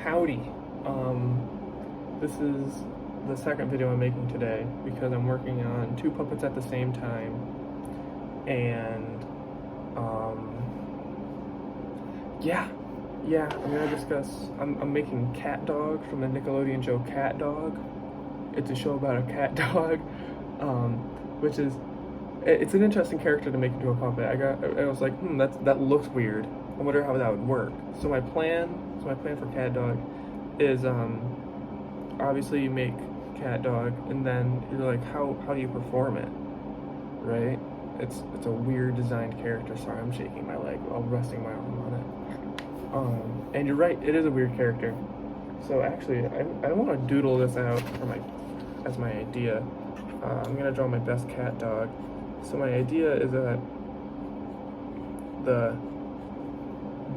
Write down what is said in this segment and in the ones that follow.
Howdy. This is the second video I'm making today because I'm working on two puppets at the same time, and I'm gonna discuss. I'm making CatDog from the Nickelodeon show CatDog. It's a show about a cat dog, which is it's an interesting character to make into a puppet. I was like, that looks weird. I wonder how that would work. So my plan for CatDog is obviously you make CatDog and then you're like, how do you perform it, right? It's a weird designed character. Sorry, I'm shaking my leg while resting my arm on it. And you're right, it is a weird character. So actually, I want to doodle this out as my idea. I'm gonna draw my best cat dog. So my idea is that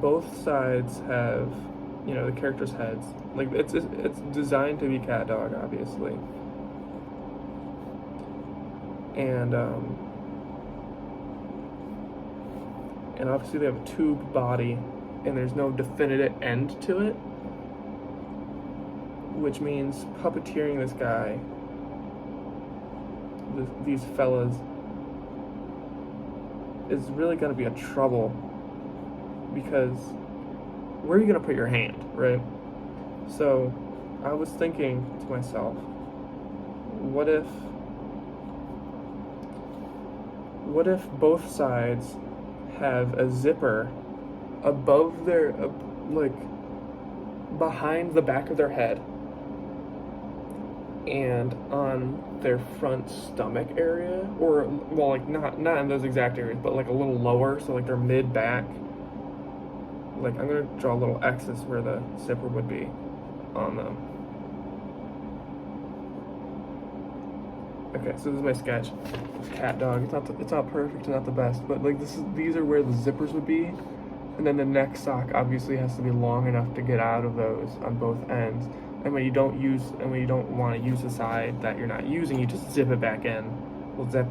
both sides have, the characters' heads. Like it's designed to be cat dog, obviously. And obviously they have a tube body, and there's no definitive end to it, which means puppeteering this guy, these fellas, is really going to be a trouble, because where are you going to put your hand, right? So I was thinking to myself, what if both sides have a zipper above their, behind the back of their head and on their front stomach area, or not in those exact areas, but like a little lower, so like their mid back. Like I'm gonna draw little X's where the zipper would be on them. Okay, so this is my sketch. It's cat dog. It's not perfect, it's not the best, but like these are where the zippers would be, and then the neck sock obviously has to be long enough to get out of those on both ends. And when you don't want to use the side that you're not using, you just zip it back in. Well, zip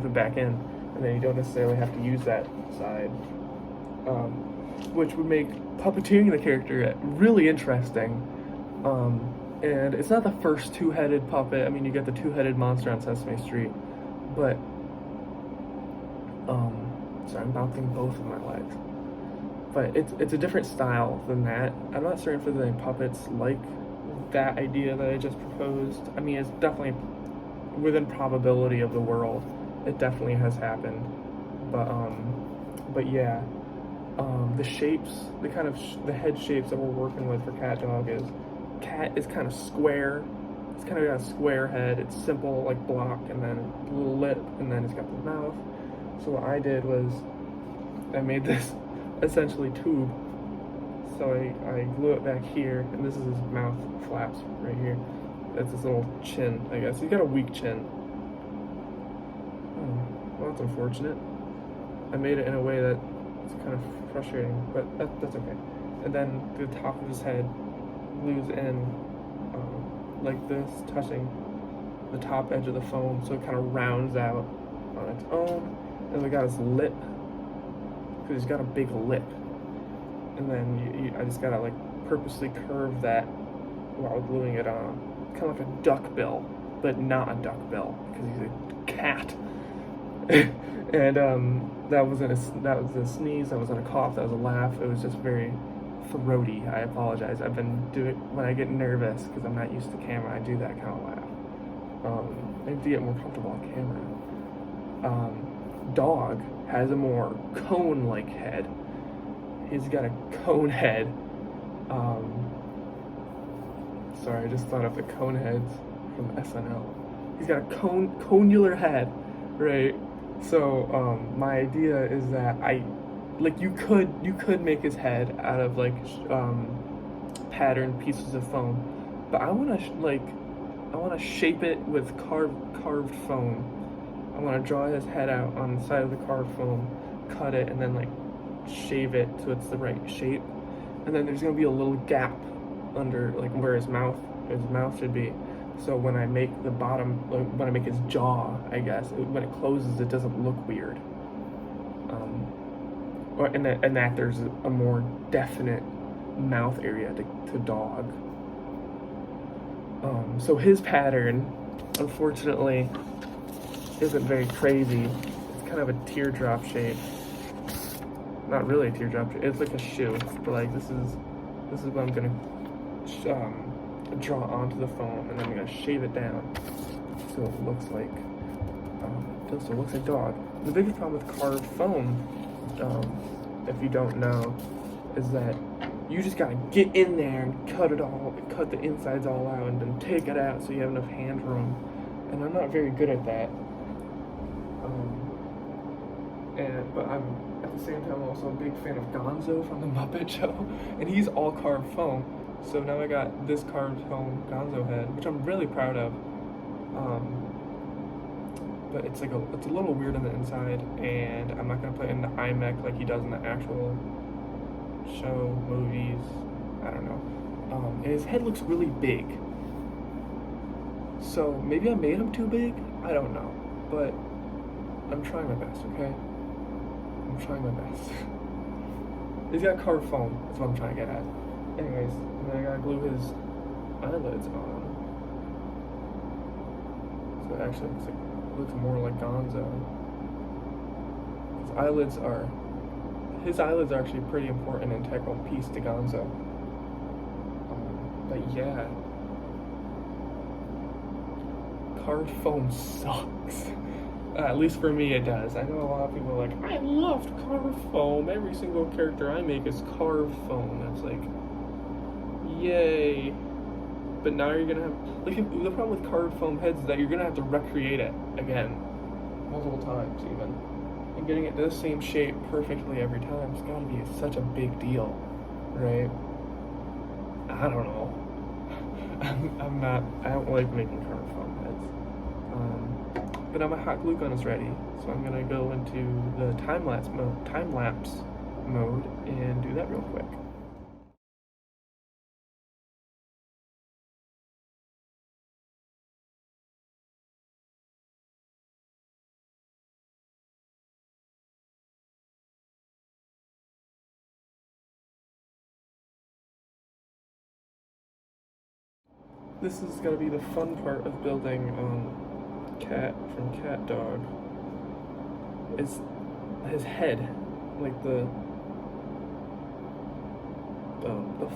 it back in, and then you don't necessarily have to use that side, which would make puppeteering the character really interesting. And it's not the first two-headed puppet. I mean, you get the two-headed monster on Sesame Street, but sorry, I'm bouncing both of my legs. But it's a different style than that. I'm not certain if there's any puppets like that idea that I just proposed. I mean, it's definitely within probability of the world. It definitely has happened. But yeah, the shapes, the head shapes that we're working with for CatDog is cat is kind of square. It's kind of got a square head. It's simple, like block, and then a little lip, and then it's got the mouth. So what I did was I made this essentially tube. So I glue it back here, and this is his mouth flaps right here. That's his little chin, I guess. He's got a weak chin. Oh, well, that's unfortunate. I made it in a way that it's kind of frustrating, but that's okay. And then the top of his head glues in like this, touching the top edge of the foam, so it kind of rounds out on its own. And we got his lip, because he's got a big lip. And then I just gotta purposely curve that while gluing it on, kind of like a duck bill, but not a duck bill because he's a cat. And that was a sneeze, that wasn't a cough, that was a laugh. It was just very throaty. I apologize. I've been doing when I get nervous because I'm not used to camera. I do that kind of laugh. I have to get more comfortable on camera. Dog has a more cone-like head. He's got a cone head. Sorry, I just thought of the cone heads from SNL. He's got a conular head, right? So my idea is that you could make his head out of patterned pieces of foam, but I want to shape it with carved foam. I want to draw his head out on the side of the carved foam, cut it, and then shave it so it's the right shape. And then there's gonna be a little gap under where his mouth should be. So when I make the bottom, when I make his jaw, I guess when it closes, it doesn't look weird. And that there's a more definite mouth area to dog. So his pattern, unfortunately, isn't very crazy. It's kind of a teardrop shape. Not really a teardrop shape. It's like a shoe, but like this is what I'm gonna draw onto the foam, and then I'm gonna shave it down so it looks like dog. The biggest problem with carved foam, if you don't know, is that you just gotta get in there and cut the insides all out, and then take it out so you have enough hand room. And I'm not very good at that. But I'm at the same time also a big fan of Gonzo from the Muppet Show, and he's all carved foam. So now I got this carved foam Gonzo head, which I'm really proud of. But it's a little weird on the inside, and I'm not gonna put it in the iMech like he does in the actual show, movies. I don't know. And his head looks really big. So maybe I made him too big. I don't know, but I'm trying my best. Okay, I'm trying my best. He's got carved foam. That's what I'm trying to get at. Anyways, and then I gotta glue his eyelids on. So it actually looks more like Gonzo. His eyelids are actually a pretty important integral piece to Gonzo. But yeah, carved foam sucks. At least for me it does. I know a lot of people are like, I loved carved foam. Every single character I make is carved foam. It's like, yay. But now you're gonna have, like, the problem with carved foam heads is that you're gonna have to recreate it again, multiple times even. And getting it to the same shape perfectly every time has gotta be such a big deal, right? I don't know. I don't like making carved foam heads. But now my hot glue gun is ready, so I'm gonna go into the time-lapse mode and do that real quick. This is gonna be the fun part of building Cat from CatDog. Is his head, like the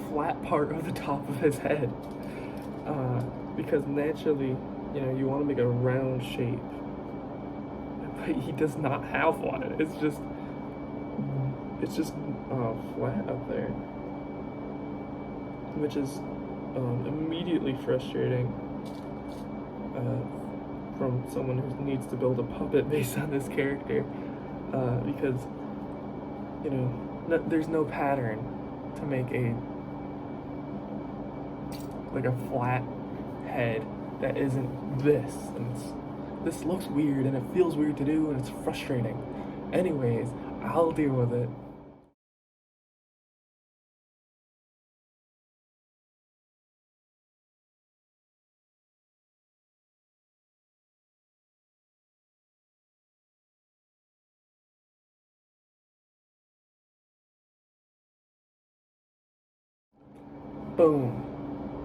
flat part of the top of his head, because naturally, you want to make a round shape, but he does not have one. It's just flat up there, which is immediately frustrating from someone who needs to build a puppet based on this character, because there's no pattern to make a flat head that isn't this, and this looks weird and it feels weird to do, and it's frustrating. Anyways, I'll deal with it. Boom.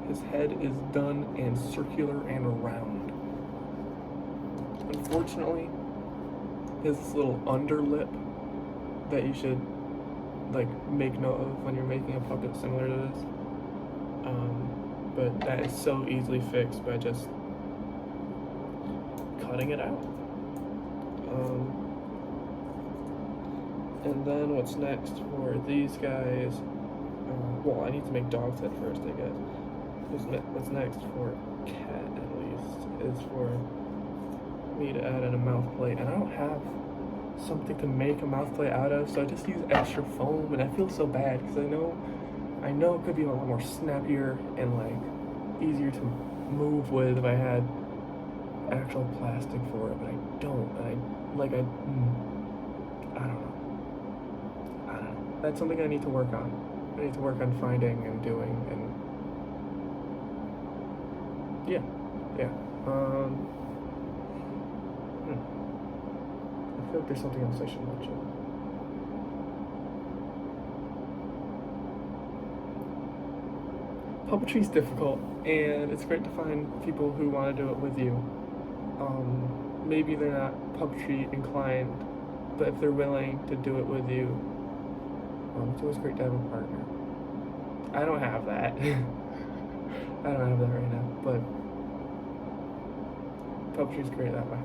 His head is done and circular and round. Unfortunately, his little underlip that you should make note of when you're making a puppet similar to this. But that is so easily fixed by just cutting it out. And then what's next for these guys? Well, I need to make dog's head first, I guess. What's next for Cat, at least, is for me to add in a mouth plate. And I don't have something to make a mouth plate out of, so I just use extra foam, and I feel so bad because I know it could be a lot more snappier and easier to move with if I had actual plastic for it, but I don't. And I don't know. That's something I need to work on. I need to work on finding and doing, and yeah. I feel like there's something else I should mention. Puppetry's difficult, and it's great to find people who want to do it with you. Maybe they're not puppetry inclined, but if they're willing to do it with you, it's always great to have a partner. I don't have that. I don't have that right now, but puppetry's great that way.